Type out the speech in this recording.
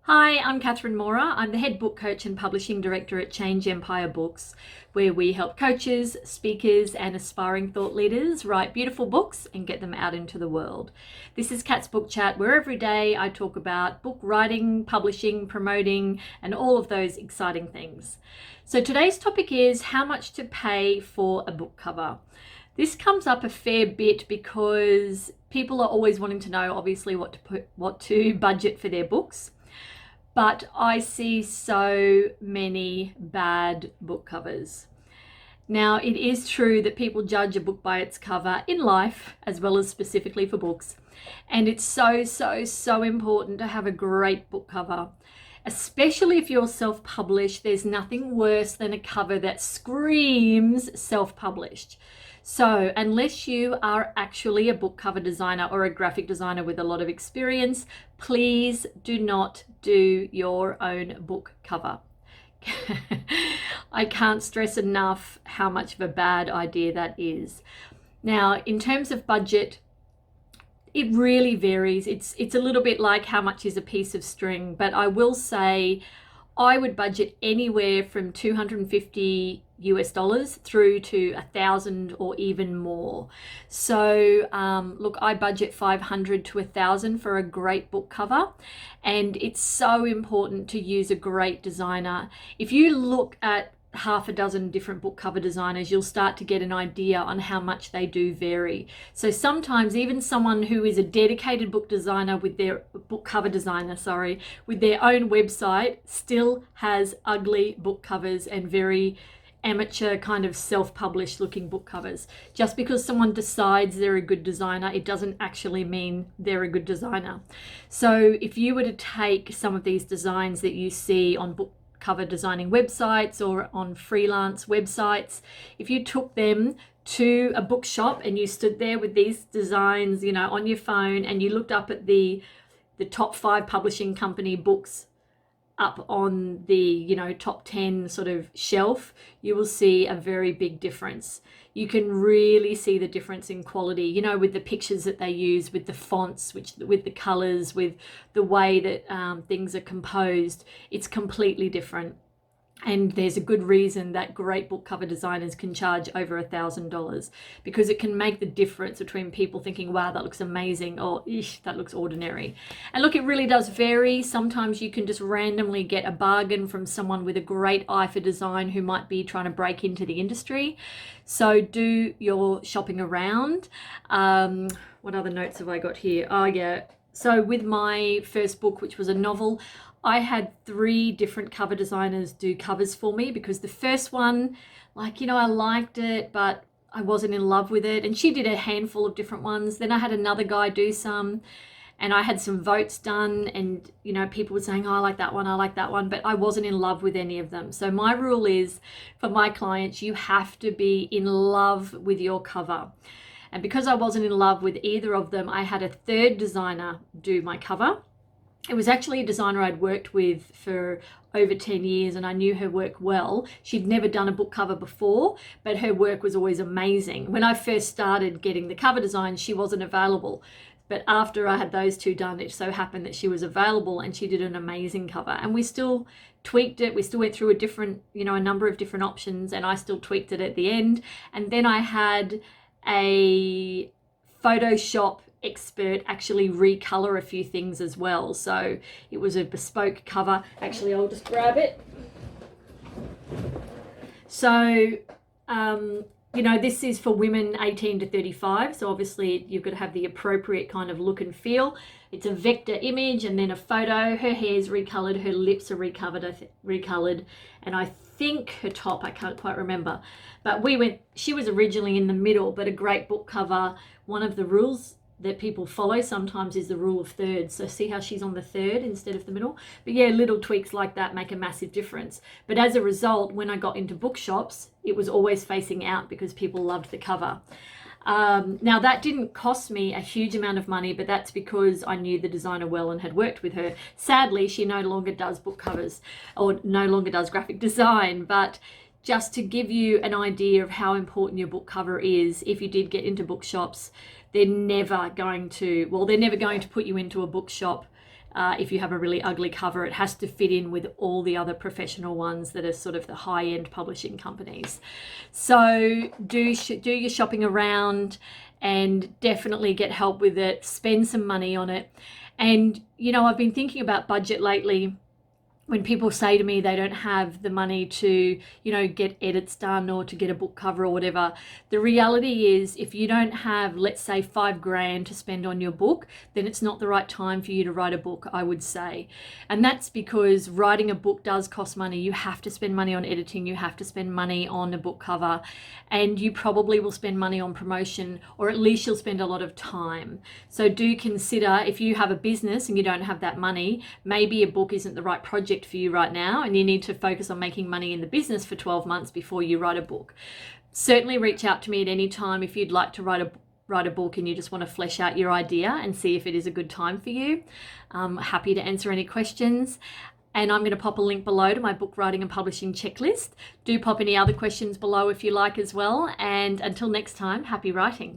Hi, I'm Catherine Mora. I'm the head book coach and publishing director at Change Empire Books, where we help coaches, speakers, and aspiring thought leaders write beautiful books and get them out into the world. This is Cat's Book Chat, where every day I talk about book writing, publishing, promoting, and all of those exciting things. So today's topic is how much to pay for a book cover. This comes up a fair bit because people are always wanting to know, obviously, what to budget for their books. But I see so many bad book covers. Now, it is true that people judge a book by its cover in life, as well as specifically for books. And it's so important to have a great book cover. Especially if you're self-published, there's nothing worse than a cover that screams self-published. So unless you are actually a book cover designer or a graphic designer with a lot of experience, please do not do your own book cover. I can't stress enough how much of a bad idea that is. Now, in terms of budget, it really varies. It's a little bit like how much is a piece of string, but I will say I would budget anywhere from $250 through to 1,000 or even more. So look, I budget 500 to 1,000 for a great book cover, and it's so important to use a great designer. If you look at half a dozen different book cover designers, you'll start to get an idea on how much they do vary. So sometimes even someone who is a dedicated book designer with their book cover designer, with their own website still has ugly book covers and very amateur kind of self-published looking book covers. Just because someone decides they're a good designer, it doesn't actually mean they're a good designer. So if you were to take some of these designs that you see on book cover designing websites or on freelance websites, if you took them to a bookshop and you stood there with these designs, on your phone, and you looked up at the top 5 publishing company books up on the top 10 sort of shelf, you will see a very big difference. You can really see the difference in quality, with the pictures that they use, with the fonts, with the colors, with the way that things are composed. It's completely different. And there's a good reason that great book cover designers can charge over $1,000, because it can make the difference between people thinking, wow, that looks amazing, or ish, that looks ordinary. And look, it really does vary. Sometimes you can just randomly get a bargain from someone with a great eye for design who might be trying to break into the industry. So do your shopping around. What other notes have I got here? Oh yeah. So with my first book, which was a novel, I had 3 different cover designers do covers for me, because the first one, I liked it, but I wasn't in love with it. And she did a handful of different ones. Then I had another guy do some, and I had some votes done, and, people were saying, oh, I like that one, but I wasn't in love with any of them. So my rule is, for my clients, you have to be in love with your cover. And because I wasn't in love with either of them, I had a third designer do my cover. It was actually a designer I'd worked with for over 10 years, and I knew her work well. She'd never done a book cover before, but her work was always amazing. When I first started getting the cover design, she wasn't available. But after I had those 2 done, it so happened that she was available, and she did an amazing cover. And we still tweaked it. We still went through a number of different options, and I still tweaked it at the end. And then I had a Photoshop expert actually recolor a few things as well. So it was a bespoke cover. Actually, I'll just grab it. So, this is for women 18 to 35. So obviously you've got to have the appropriate kind of look and feel. It's a vector image and then a photo. Her hair's recolored, her lips are recolored, and I think her top, I can't quite remember. But she was originally in the middle, but a great book cover, one of the rules that people follow sometimes is the rule of thirds. So see how she's on the third instead of the middle? But yeah, little tweaks like that make a massive difference. But as a result, when I got into bookshops, it was always facing out because people loved the cover. Now that didn't cost me a huge amount of money, but that's because I knew the designer well and had worked with her. Sadly, she no longer does book covers or no longer does graphic design, but just to give you an idea of how important your book cover is, if you did get into bookshops, they're never going to put you into a bookshop if you have a really ugly cover, it has to fit in with all the other professional ones that are sort of the high-end publishing companies. So do your shopping around and definitely get help with it. Spend some money on it. And, you know, I've been thinking about budget lately. When people say to me they don't have the money to, you know, get edits done or to get a book cover or whatever, the reality is if you don't have, let's say, $5,000 to spend on your book, then it's not the right time for you to write a book, I would say. And that's because writing a book does cost money. You have to spend money on editing, you have to spend money on a book cover, and you probably will spend money on promotion, or at least you'll spend a lot of time. So do consider, if you have a business and you don't have that money, maybe a book isn't the right project for you right now, and you need to focus on making money in the business for 12 months before you write a book. Certainly reach out to me at any time if you'd like to write a book and you just want to flesh out your idea and see if it is a good time for you. I'm happy to answer any questions. And I'm going to pop a link below to my book writing and publishing checklist. Do pop any other questions below if you like as well. And until next time, happy writing.